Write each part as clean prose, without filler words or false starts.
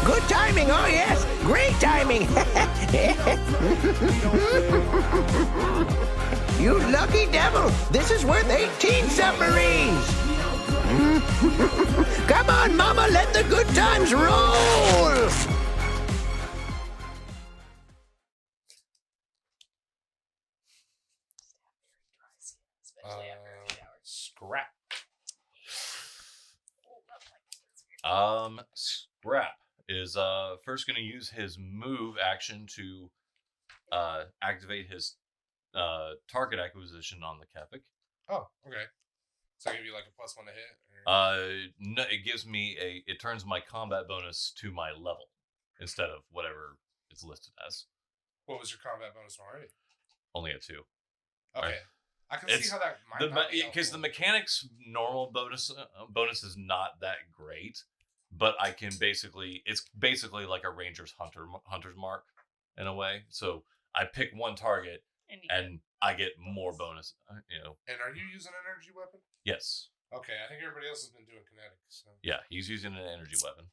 Good timing, oh yes. Great timing. You lucky devil. This is worth 18 submarines. Come on, Mama, let the good times roll. Scrap. Scrap is first going to use his move action to activate his target acquisition on the Kefik. Oh, okay. So I give you like a +1 to hit? No, it gives me it turns my combat bonus to my level instead of whatever it's listed as. What was your combat bonus already? Only a 2. Okay. Right. I can see how that might not be because the helpful. mechanics normal bonus is not that great, but I can it's basically like a ranger's hunter's mark in a way. So I pick one target and I get more bonus. And are you using an energy weapon? Yes. Okay, I think everybody else has been doing kinetic. So. Yeah, he's using an energy weapon.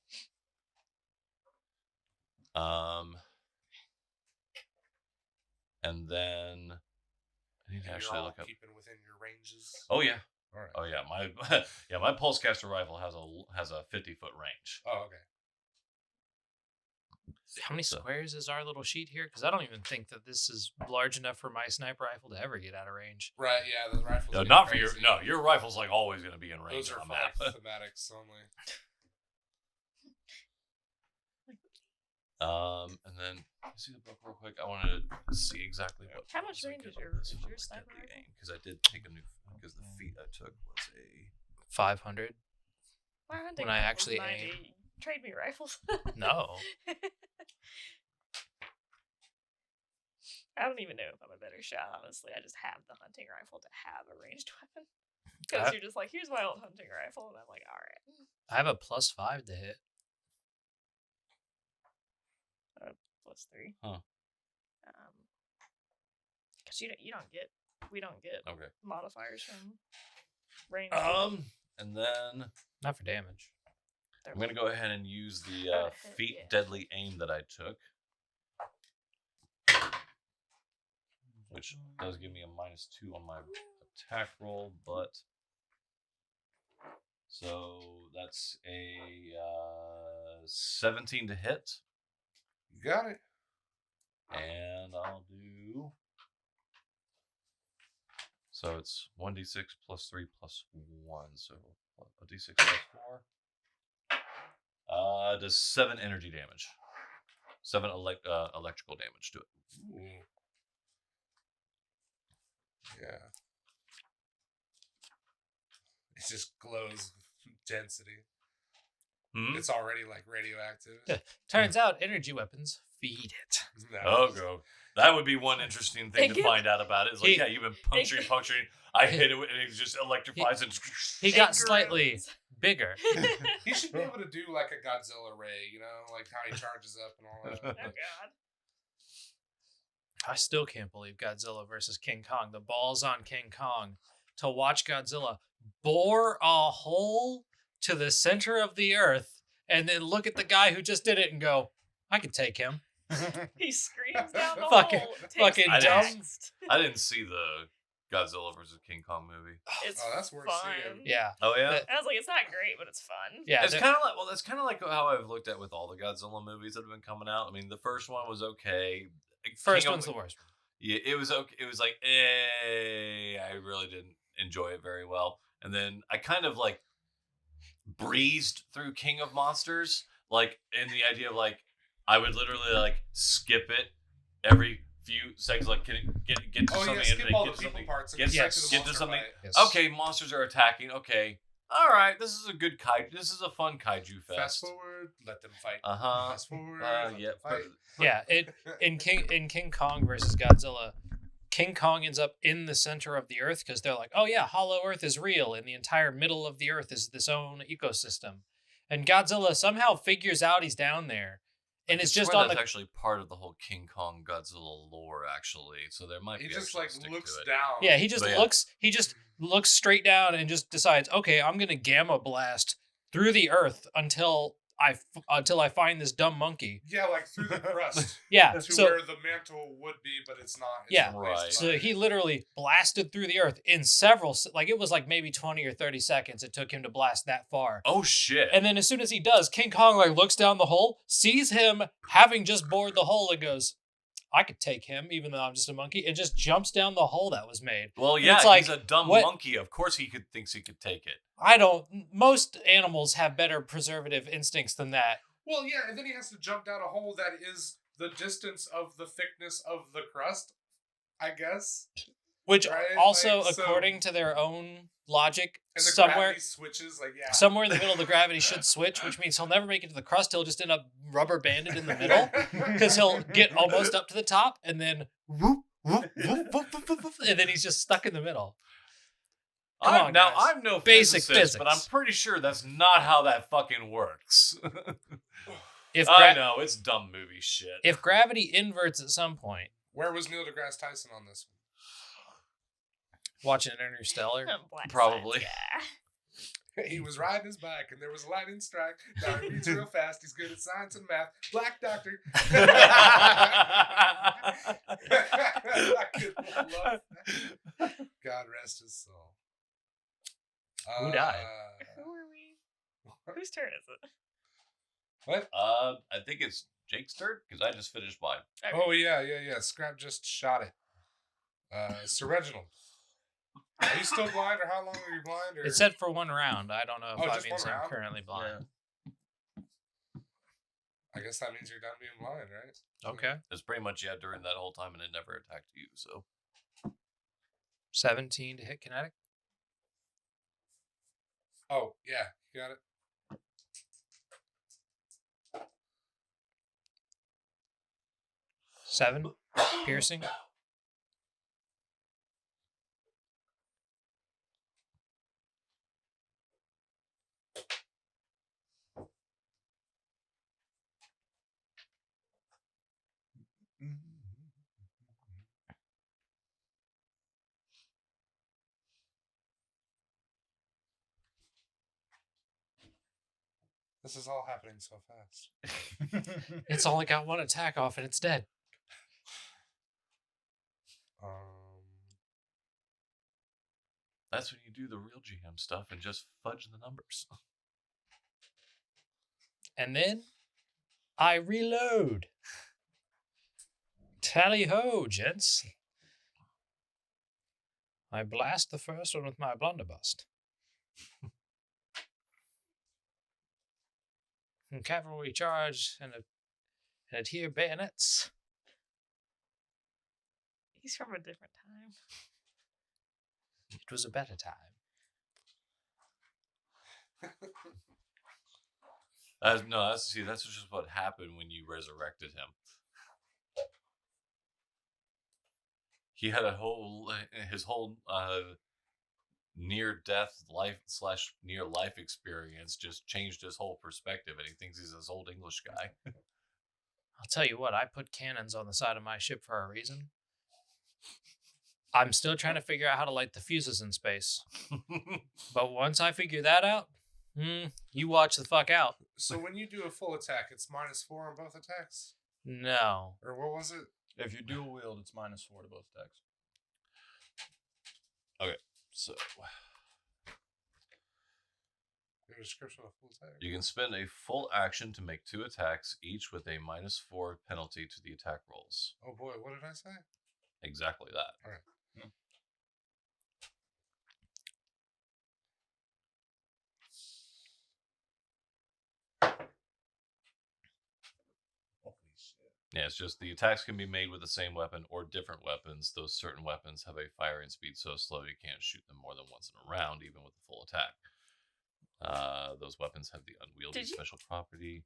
And then I need to actually look up. Keeping within your ranges. Oh yeah. All right. Oh yeah. My pulsecaster rifle has a 50-foot range. Oh okay. How many squares is our little sheet here? Because I don't even think that this is large enough for my sniper rifle to ever get out of range. Right, yeah, the rifles. No, not for your rifle's like always going to be in range. Those are on for map. like thematics only. And then see the book real quick. I wanted to see exactly what. How much range is your sniper rifle? Because I did take a new. Because the feat I took was a 500. When I actually 90. aim. Trade me rifles. No. I don't even know if I'm a better shot, honestly. I just have the hunting rifle to have a ranged weapon. Because you're just like, here's my old hunting rifle. And I'm like, all right. I have a +5 to hit. +3. Huh. Because we don't get okay modifiers from range. And then Not for damage. I'm going to go ahead and use the feat deadly aim that I took. Which does give me a -2 on my attack roll, but so that's a 17 to hit. You got it. And I'll do. So it's 1d6 +3 +1. So a d6 +4. Does 7 energy damage. 7 electrical damage to it. Ooh. Yeah. It just glows density. It's already like radioactive. Yeah. Turns out energy weapons feed it. No. Oh, go. That would be one interesting thing to find out about it. It's like, you've been puncturing. I hit it and it just electrifies and he got slightly bigger. He should be able to do like a Godzilla ray, like how he charges up and all that. Oh, God. I still can't believe Godzilla versus King Kong. The balls on King Kong to watch Godzilla bore a hole to the center of the earth and then look at the guy who just did it and go, I can take him. He screams down the Fucking- hole. fucking dumb. I didn't see the Godzilla versus King Kong movie. It's that's worth fun. seeing. Yeah. Oh yeah. I was like, it's not great, but it's fun. Yeah. It's kind of like that's kind of like how I've looked at with all the Godzilla movies that have been coming out. I mean, the first one was okay. First one's the worst. Yeah, it was okay. It was like, I really didn't enjoy it very well. And then I kind of like breezed through King of Monsters, like in the idea of like I would literally like skip it every few seconds, like get to something. Yeah, skip all the get to people something. parts. And Get get to the to monster something. fight. Yes. Okay, monsters are attacking. Okay, all right. This is a good kaiju. This is a fun kaiju fest. Fast forward, let them fight. Fast forward, let yeah. them fight. Yeah. In King Kong versus Godzilla, King Kong ends up in the center of the earth because they're like, oh yeah, Hollow Earth is real, and the entire middle of the earth is this own ecosystem. And Godzilla somehow figures out he's down there. And it's just on that's the actually part of the whole King Kong Godzilla lore, actually. So there might He be. just actually like stick looks to it. down. Yeah, he just But yeah. looks. He just looks straight down and just decides, okay, I'm gonna gamma blast through the earth until until I find this dumb monkey. Yeah, like through the crust. Yeah, To so where the mantle would be, but it's not. It's Yeah. replaced Right. so by- he literally blasted through the earth in several, like it was like maybe 20 or 30 seconds it took him to blast that far. Oh shit! And then as soon as he does, King Kong like looks down the hole, sees him having just bored the hole, and goes, "I could take him, even though I'm just a monkey," and just jumps down the hole that was made. well, and yeah, it's like, he's a dumb what- monkey. Of course, thinks he could take it. Most animals have better preservative instincts than that. Well, yeah, and then he has to jump down a hole that is the distance of the thickness of the crust, I guess. Which Right, also, like, so- according to their own logic, And the somewhere gravity switches, like, yeah. somewhere in the middle of the gravity should switch, which means he'll never make it to the crust. He'll just end up rubber banded in the middle because he'll get almost up to the top and then whoop, whoop, whoop, whoop, whoop, whoop, whoop, and then he's just stuck in the middle. Come on, guys. I'm no Basic physicist, but I'm physics. pretty sure that's not how that fucking works. If I know it's dumb movie shit. if gravity inverts at some point, Where was Neil deGrasse Tyson on this watching Interstellar, Black Probably. science, one? He was riding his bike, and there was a lightning strike. Now he reads real fast. He's good at science and math. Black doctor. I could love that. God rest his soul. Who died? yeah. Who are we? Whose turn is it? What? I think it's Jake's turn because I just finished mine. Okay. Oh, yeah. Scrap just shot it. Sir Reginald. Are you still blind, or how long are you blind? Or... it said for one round. I don't know if Oh, that just means one I'm round? currently blind. I guess that means you're done being blind, right? Okay, It's pretty much during that whole time, and it never attacked you. So 17 to hit kinetic. Oh, yeah. You got it. Seven piercing. This is all happening so fast. It's only got one attack off and it's dead. that's when you do the real GM stuff and just fudge the numbers. And then I reload. Tally ho, gents. I blast the first one with my blunderbuss. And cavalry charge and adhere bayonets. He's from a different time. It was a better time. That's just what happened when you resurrected him. He had his whole near-death life / near-life experience just changed his whole perspective, and he thinks he's this old English guy. I'll tell you what, I put cannons on the side of my ship for a reason. I'm still trying to figure out how to light the fuses in space. But once I figure that out, you watch the fuck out. So when you do a full attack, it's -4 on both attacks? No. Or what was it? If you dual wield, it's -4 to both attacks. So Your description of a full attack. you can spend a full action to make 2 attacks, each with a -4 penalty to the attack rolls. Oh boy, what did I say? Exactly that. All right. Holy shit. Yeah, it's just the attacks can be made with the same weapon or different weapons. Those certain weapons have a firing speed so slow you can't shoot them more than once in a round, even with a full attack. Those weapons have the unwieldy Did you- special property.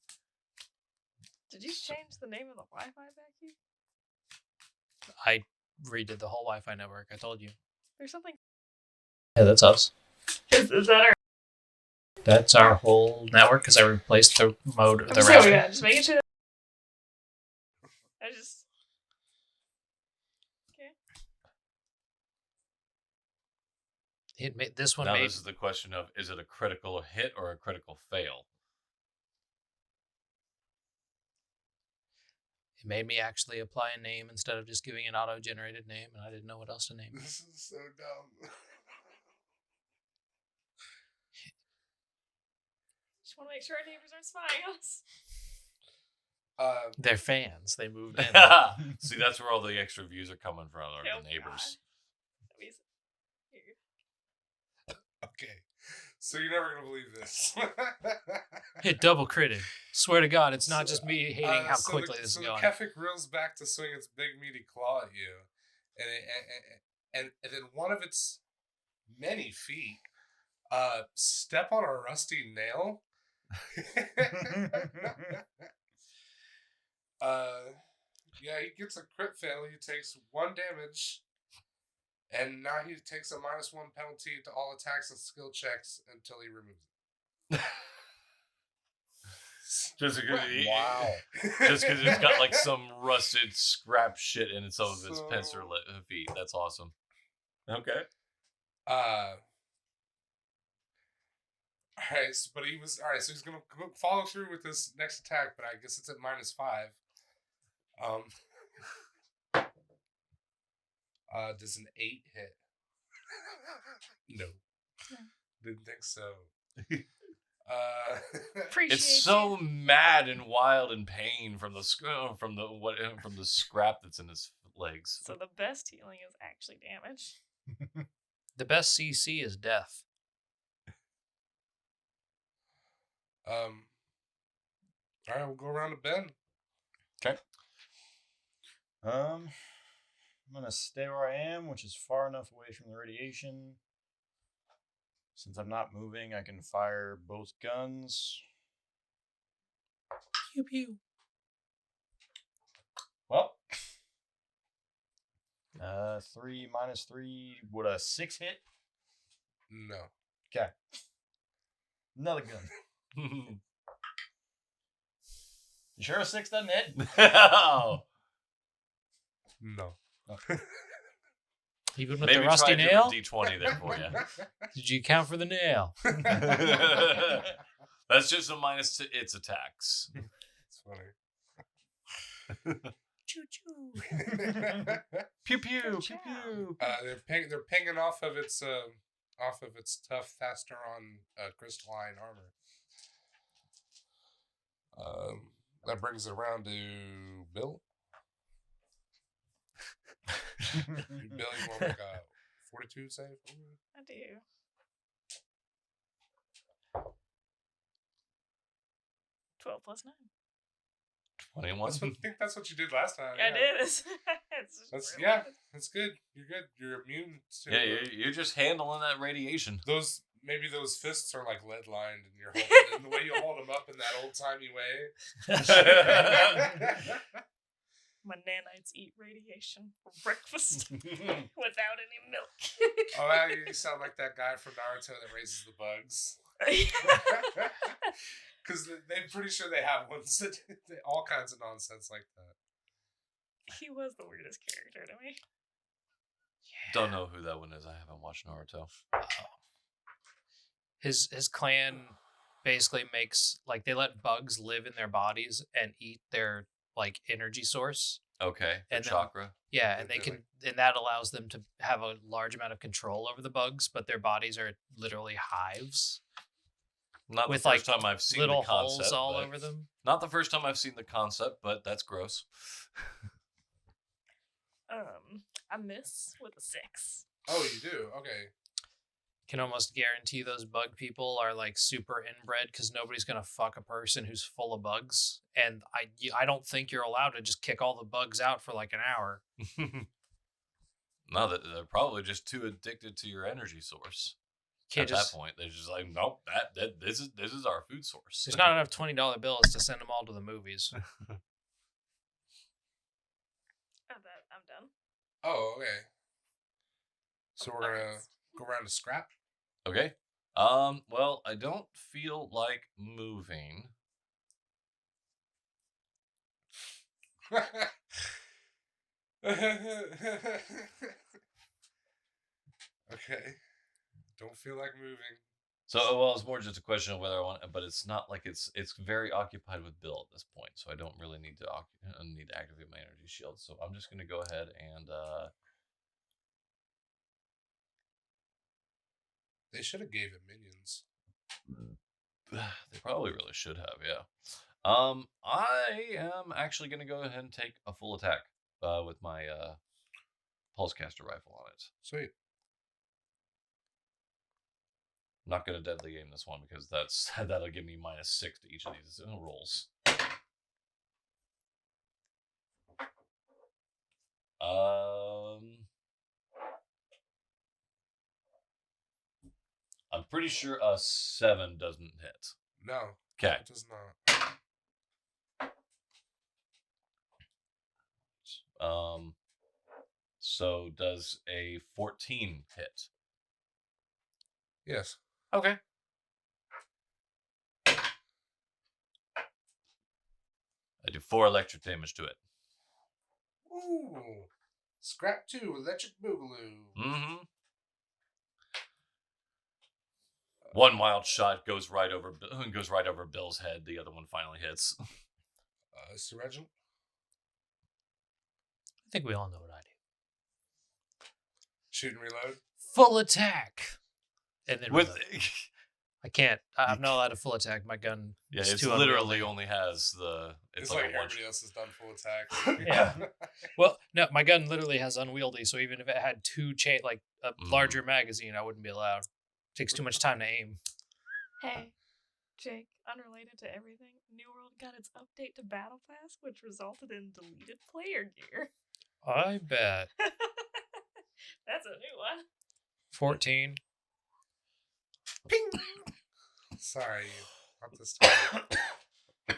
Did you change the name of the Wi-Fi back here? I redid the whole Wi-Fi network. I told you. There's something. Yeah, that's us. Is that our? That's our whole network because I replaced the mode, I'm the sorry, router. yeah, just making sure. I just. Okay. This one Now made this is the question of, is it a critical hit or a critical fail? It made me actually apply a name instead of just giving an auto-generated name, and I didn't know what else to name it. This is so dumb. Just want to make sure our neighbors aren't spying on us. They're fans. They moved in. See, that's where all the extra views are coming from, are Oh, the neighbors. God. Okay. So you're never gonna believe this. Hit double critted. Swear to God, it's not just me hating how so quickly this is going. The Kefik reels back to swing its big meaty claw at you, and then one of its many feet step on a rusty nail. Yeah, he gets a crit fail. He takes 1 damage, and now he takes a -1 penalty to all attacks and skill checks until he removes it. Just because Wow. just because it's got like some rusted scrap shit in some of its pincer feet. That's awesome. Okay. Alright, but he was alright. So he's gonna follow through with this next attack, but I guess it's at -5. Does an 8 hit? No, didn't think so. Appreciate It's so you. mad and wild and pain from the scrap that's in his legs. So the best healing is actually damage. The best CC is death. Alright, we'll go around to Ben. Okay. I'm gonna stay where I am, which is far enough away from the radiation. Since I'm not moving, I can fire both guns. Pew pew. Well, 3 minus 3, would a 6 hit? No. Okay. Another gun. You sure a 6 doesn't hit? No. No. Even with Maybe the rusty try a nail? different D20 there for you. Did you count for the nail? That's just a minus to its attacks. It's funny. Choo choo. Pew pew pew pew. They're pinging off of its tough Fasteron crystalline armor. That brings it around to Bill. Bill, you want like a 42 save? I do. +12 +9. 21. I think that's what you did last time. Yeah, I did. It's That's really- that's good. You're good. You're immune to Yeah, you're just handling that radiation. those. Maybe those fists are like lead lined, and you're holding and the way you hold them up in that old timey way. My nanites eat radiation for breakfast without any milk. Oh, wow, you sound like that guy from Naruto that raises the bugs. Because they're pretty sure they have ones that all kinds of nonsense like that. He was the weirdest character to me. Don't know who that one is. I haven't watched Naruto. His clan basically makes, like, they let bugs live in their bodies and eat their, like, energy source. Okay. The And then- chakra. Yeah, and and that allows them to have a large amount of control over the bugs, but their bodies are literally hives Not with the first like time I've seen little the concept. holes all but- over them. Not the first time I've seen the concept, but that's gross. I miss with a 6. Oh, you do? Okay. Can almost guarantee those bug people are like super inbred because nobody's gonna fuck a person who's full of bugs, and I don't think you're allowed to just kick all the bugs out for like an hour. No, they're probably just too addicted to your energy source. Can't At just that point, they're just like, nope, this is our food source. there's not enough $20 bills to send them all to the movies. I'm done. Oh, okay. So we're gonna go around to Scrap. Okay. Well, I don't feel like moving. Okay. Don't feel like moving. So, well, it's more just a question of whether I want, but it's not like it's very occupied with Bill at this point, so I don't really need to activate my energy shield. So I'm just gonna go ahead and They should have gave it minions. they probably really should have, yeah. I am actually gonna go ahead and take a full attack with my pulsecaster rifle on it. Sweet. I'm not gonna deadly aim this one because that'll give me -6 to each of these rolls. I'm pretty sure a 7 doesn't hit. No. Okay. It does not. So does a 14 hit? Yes. Okay. I do 4 electric damage to it. Ooh. Scrap 2, electric boogaloo. Mm-hmm. One wild shot goes right over Bill's head. The other one finally hits. Sir Reginald? I think we all know what I do. Shoot and reload? Full attack. And then With reload. I can't. I'm not allowed to full attack my gun. yeah, It's it's too literally unwieldy. only has the. It's like like a one. everybody else has done full attack. Yeah. Well, no, my gun literally has unwieldy, so even if it had two a larger magazine, I wouldn't be allowed. Takes too much time to aim. Hey, Jake, unrelated to everything, New World got its update to Battle Pass, which resulted in deleted player gear. I bet. That's a new one. 14. Ping! Sorry, not this time. You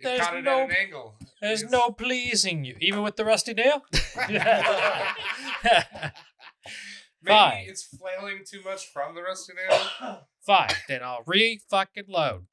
There's caught it no- at an angle. There's Yes. no pleasing you, even with the rusty nail. Maybe Fine. it's flailing too much from the rusty nail. Fine, then I'll fucking load.